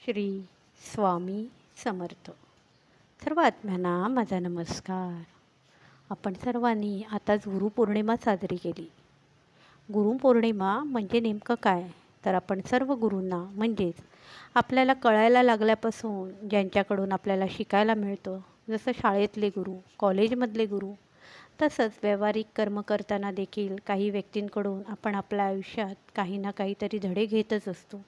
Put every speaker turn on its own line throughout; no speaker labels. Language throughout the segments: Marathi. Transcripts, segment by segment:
श्री स्वामी समर्थ. सर्व आत्म्यांना माझा नमस्कार. आपण सर्वांनी आताच गुरुपौर्णिमा साजरी केली. गुरुपौर्णिमा म्हणजे नेमकं काय, तर आपण सर्व गुरूंना म्हणजेच आपल्याला कळायला लागल्यापासून ज्यांच्याकडून आपल्याला शिकायला मिळतं, जसं शाळेतले गुरु, कॉलेजमधले गुरु, तसंच व्यावहारिक कर्म करताना देखील काही व्यक्तींकडून आपण आपल्या आयुष्यात काही ना काहीतरी धडे घेतच असतो.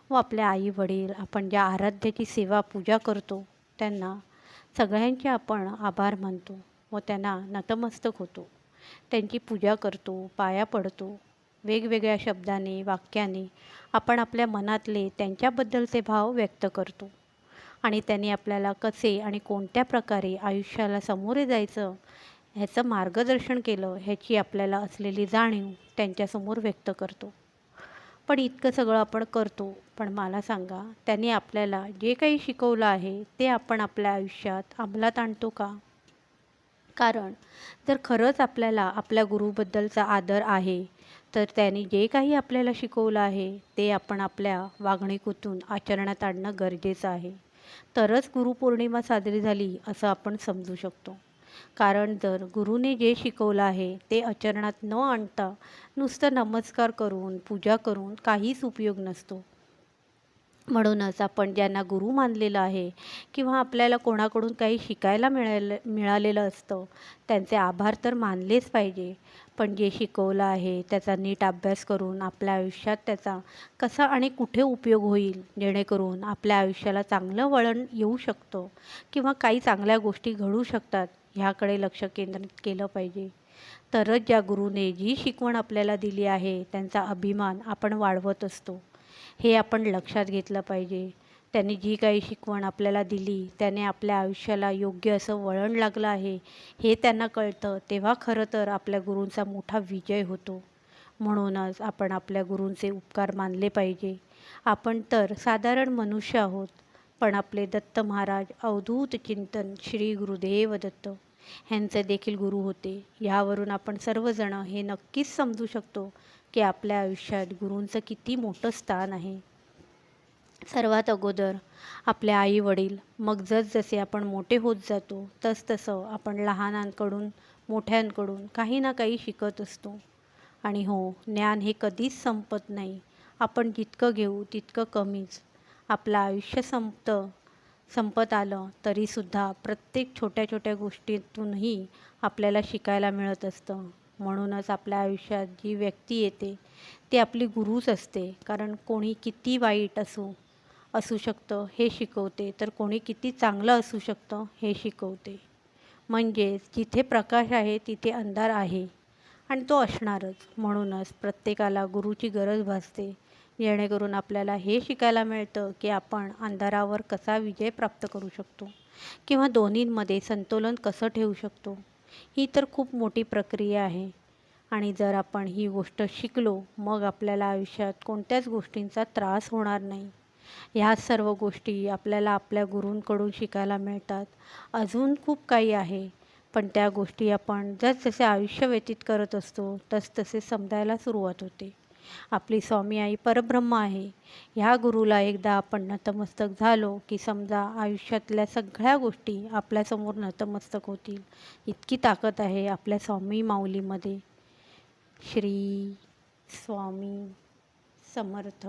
व आपल्या आई वडील, आपण ज्या आराध्याची सेवा पूजा करतो, त्यांना सगळ्यांचे आपण आभार मानतो व त्यांना नतमस्तक होतो. त्यांची पूजा करतो, पाया पडतो. वेगवेगळ्या शब्दाने, वाक्याने आपण आपल्या मनातले त्यांच्याबद्दलचे भाव व्यक्त करतो आणि त्यांनी आपल्याला कसे आणि कोणत्या प्रकारे आयुष्याला सामोरे जायचं ह्याचं मार्गदर्शन केलं, ह्याची आपल्याला असलेली जाणीव त्यांच्यासमोर व्यक्त करतो. पण इतकं सगळं आपण करतो, पण मला सांगा, त्यांनी आपल्याला जे काही शिकवलं आहे ते आपण आपल्या आयुष्यात अंमलात आणतो का? कारण जर खरंच आपल्याला आपल्या गुरुबद्दलचा आदर आहे, तर त्यांनी जे काही आपल्याला शिकवलं आहे ते आपण आपल्या वागणुकीतून आचरणात आणणं गरजेचं आहे. तरच गुरुपौर्णिमा साजरी झाली असं आपण समजू शकतो. कारण जर गुरुने जे शिकवलं आहे ते आचरणात न आणता नुसतं नमस्कार करून, पूजा करून काहीच उपयोग नसतो. म्हणूनच आपण ज्यांना गुरु मानलेलं आहे किंवा आपल्याला कोणाकडून काही शिकायला मिळालेलं असतं, त्यांचे आभार तर मानलेच पाहिजे. पण जे शिकवलं आहे त्याचा नीट अभ्यास करून आपल्या आयुष्यात त्याचा कसा आणि कुठे उपयोग होईल, जेणेकरून आपल्या आयुष्याला चांगलं वळण येऊ शकतं किंवा काही चांगल्या गोष्टी घडू शकतात, ह्याकडे लक्ष केंद्रित केलं पाहिजे. तरच ज्या गुरुने जी शिकवण आपल्याला दिली आहे त्यांचा अभिमान आपण वाढवत असतो, हे आपण लक्षात घेतलं पाहिजे. त्यांनी जी काही शिकवण आपल्याला दिली त्याने आपल्या आयुष्याला योग्य असं वळण लागलं आहे, हे त्यांना कळतं, तेव्हा खरं तर आपल्या गुरूंचा मोठा विजय होतो. म्हणूनच आपण आपल्या गुरूंचे उपकार मानले पाहिजे. आपण तर साधारण मनुष्य आहोत, पण आपले दत्त महाराज अवधूत चिंतन श्री गुरुदेव दत्त ह्यांचे देखील गुरु होते. यावरून आपण सर्वजण हे नक्कीच समजू शकतो की आपल्या आयुष्यात गुरूंचं किती मोठं स्थान आहे. सर्वात अगोदर आपले आई वडील, मग जसजसे आपण मोठे होत जातो तसतसं आपण लहानांकडून, मोठ्यांकडून काही ना काही शिकत असतो. आणि हो, ज्ञान हे कधीच संपत नाही. आपण जितकं घेऊ तितकं कमीच. आपलं आयुष्य संपत आलं तरीसुद्धा प्रत्येक छोट्या छोट्या गोष्टीतूनही आपल्याला शिकायला मिळत असतं. म्हणूनच आपल्या आयुष्यात जी व्यक्ती येते ती आपली गुरुच असते. कारण कोणी किती वाईट असू शकतं हे शिकवते, तर कोणी किती चांगलं असू शकतं हे शिकवते. म्हणजेच जिथे प्रकाश आहे तिथे अंधार आहे आणि तो असणारच. म्हणूनच प्रत्येकाला गुरुची गरज भासते, जेणेकरून आपल्याला हे शिकायला मिळतं की आपण अंधारावर कसा विजय प्राप्त करू शकतो किंवा दोन्हींमध्ये संतुलन कसं ठेवू शकतो. ही तर खूप मोठी प्रक्रिया आहे आणि जर आपण ही गोष्ट शिकलो, मग आपल्याला आयुष्यात कोणत्याच गोष्टींचा त्रास होणार नाही. ह्या सर्व गोष्टी आपल्याला आपल्या गुरूंकडून शिकायला मिळतात. अजून खूप काही आहे, पण त्या गोष्टी आपण जसजसे आयुष्य व्यतीत करत असतो तसतसे समजायला सुरुवात होते. आपली स्वामी आई परब्रह्म आहे. ह्या गुरुला एकदा आपण नतमस्तक झालो की समजा आयुष्यातल्या सगळ्या गोष्टी आपल्यासमोर नतमस्तक होतील. इतकी ताकद आहे आपल्या स्वामी माऊलीमध्ये. श्री स्वामी समर्थ.